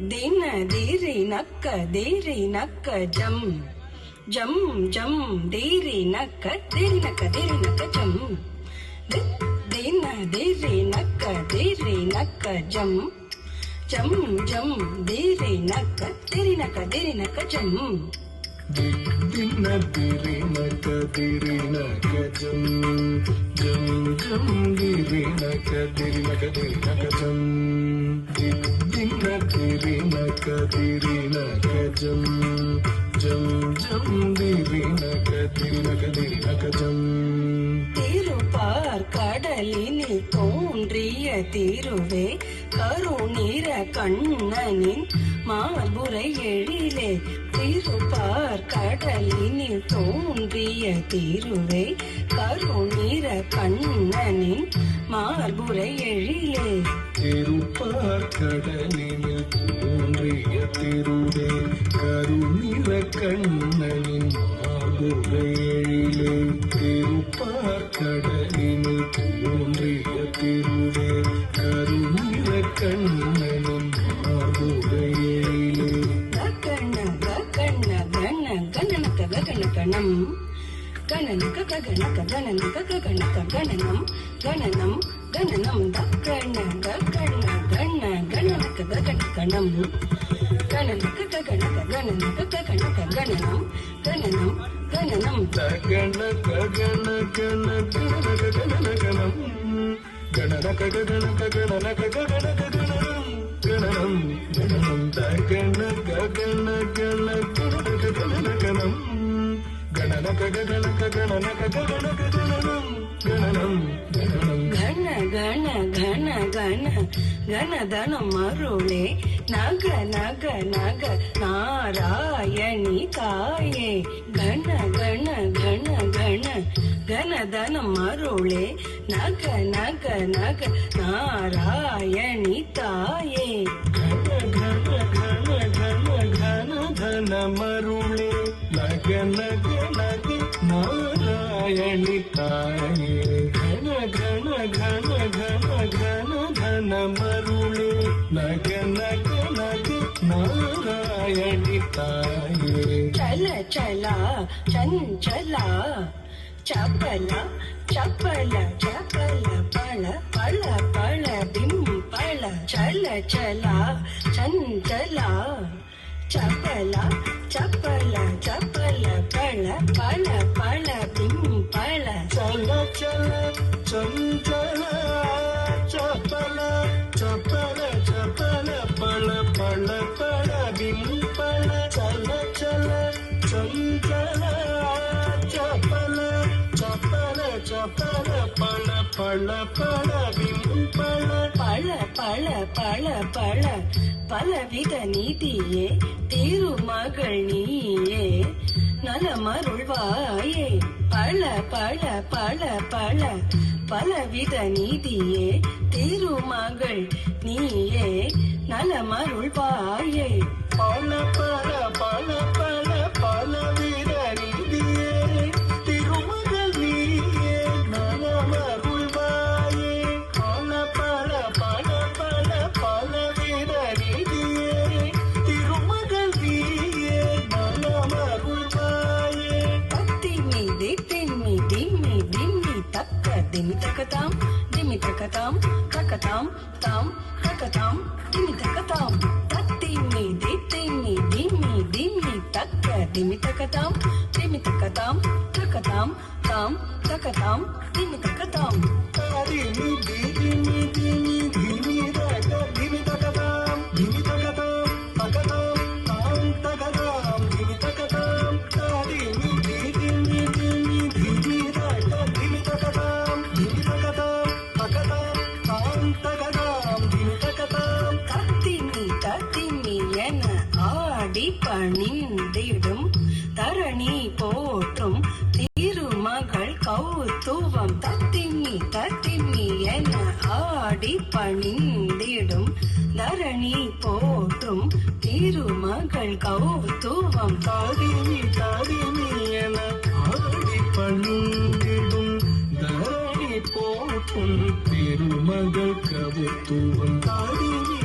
ದಿನ ದಿರಿ ನಕ್ಕ ದಿರಿ ನಕ್ಕ ಜಂ ಜಂ ಜಂ ದಿರಿ ನಕ್ಕ ದಿರಿ ನಕ್ಕ ಜಂ ದಿನ ದಿರಿ ನಕ್ಕ ಜಂ ಜಂ ಜಂ ದಿರಿ ನಕ್ಕ ಜಂ ದಿನ ದಿರಿ ನಕ್ಕ ಜಂ ಜಂ ಜಂ ದಿರಿ ನಕ್ಕ ಜಂ ದಿನ ದಿರಿ ನಕ್ಕ ಜಂ ಜಂ ಜಂ ದಿರಿ ನಕ್ಕ ಜಂ திருப்பார் கடலினில் தோன்றிய திருவே கருநீர கண்ணனின் மார்புரை எழிலே திருப்பார் கடலினில் தோன்றிய திருவே கருநீர கண்ணனின் மார்புரை எழிலே திருப்பார் கடலினில் தோன்றிய திருவே கருநீர கண்ணனின் மார்புரை எழிலே திருப்பார் கடலினில் தோன்றிய திருவே கருநீர கண்ணனின் மார்புரை எழிலே கண்ண கண்ண கண்ண கண்ணனக்க கணம் கணனக்க கணக்க கணனக்க கணக்க கணனம் கணனம் கணனம் கண்ண கண்ண கண்ண கணனக்க கணம் கணனக்க கணக்க கணனக்க கணக்க கணனம் கணனம் கணனம் கண கண கண கண கணனம் கணனக்க கணக்க கணனக்க கணக்க கணனம் கணனம் கணனம் கண கண கண கண கணனம் கணனக்க கணக்க கணனக்க கணக்க கணனம் கணனம் கணனம் கண கண கண கண கணதனம் மருளே நக நக நக நாராயணி தாயே கண கண கண கண கணதனம் மருளே நக நக நக நாராயணி தாயே கண கண கண கண கண தன மருளே நக நக நக நாராயணி தாயே கண கண கண கண கண தன மருளே நக நக நக நாராயணி தாயே ಚಲ ಚಲ ಚಂಚಲ ಚಪಲ ಚಪಲ ಚಪಲ ಪಳ ಪಳ ಪಳ ಬಿಂಪಳ ಚಲ ಚಲ ಚಂಚಲ ಚಪಲ ಚಪಲ ಚಪಲ ಪಳ ಪಳ ಪಳ ಬಿಂಪಳ ಚಲ ಚಲ ಚಂಚಲ ಚಪಲ ಚಪಲ ಚಪಲ ಪಳ ಪಳ ಪಳ ಬಿಂಪಳ ಚಲ ಚಲ ಚಂಚಲ ಚಪಲ ಚಪಲ ಚಪಲ ಪಳ ಪಳ ಪಳ ಬಿಂಪಳ பழ பழ பழ பழ பலவித நீதியே திருமகள் நீயே நலமருள்வாயே பழ பழ பழ பழ பலவித நீதியே திருமகள் நீயே நலமருள்வாயே பல பல பல பல பலவித நீதியே திருமகள் நீயே நலமருள்வாயே பல பல பல பல பலவித நீதியே திருமகள் நீயே நலமருள்வாயே திம்மி திம்மி திம்மி திம்மி தக்க திம்மி தக்கதாம் திம்மி தக்கதாம் தக்கதாம் தாம் தக்கதாம் திம்மி தக்கதாம் தத்திம்மி திம்மி திம்மி திம்மி தக்க திம்மி தக்கதாம் திம்மி தக்கதாம் தக்கதாம் தாம் தக்கதாம் திம்மி தக்கதாம் தாதிமி திமி திமி திமி தக்க திமி தக்கதாம் திமி தக்கதாம் தக்கதாம் தாம் தக்கதாம் திமி தக்கதாம் தாதிமி திமி திமி திமி தக்க திமி தக்கதாம் திமி தக்கதாம் தக்கதாம் தாம் தக்கதாம் திமி தக்கதாம் தத்திம்மி என ஆடி பணிந்திடும் தரணி போற்றும் திருமகள் கௌத்துவம் தத்திம்மி என ஆடி பணிந்திடும் தரணி போற்றும் திருமகள் கௌத்துவம் தாதிமி என ஆடி பணிந்திடும் தரணி போற்றும் திருமகள் கவுத்துவம் தாதிமி